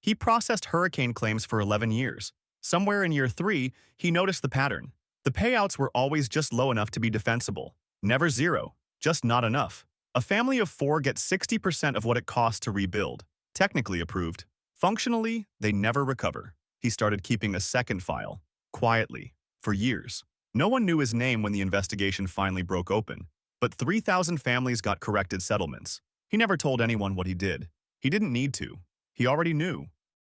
He processed hurricane claims for 11 years. Somewhere in year 3, he noticed the pattern. The payouts were always just low enough to be defensible. Never zero, just not enough. A family of 4 gets 60% of what it costs to rebuild. Technically approved. Functionally, they never recover. He started keeping a second file, quietly, for years. No one knew his name when the investigation finally broke open, but 3,000 families got corrected settlements. He never told anyone what he did. He didn't need to. He already knew.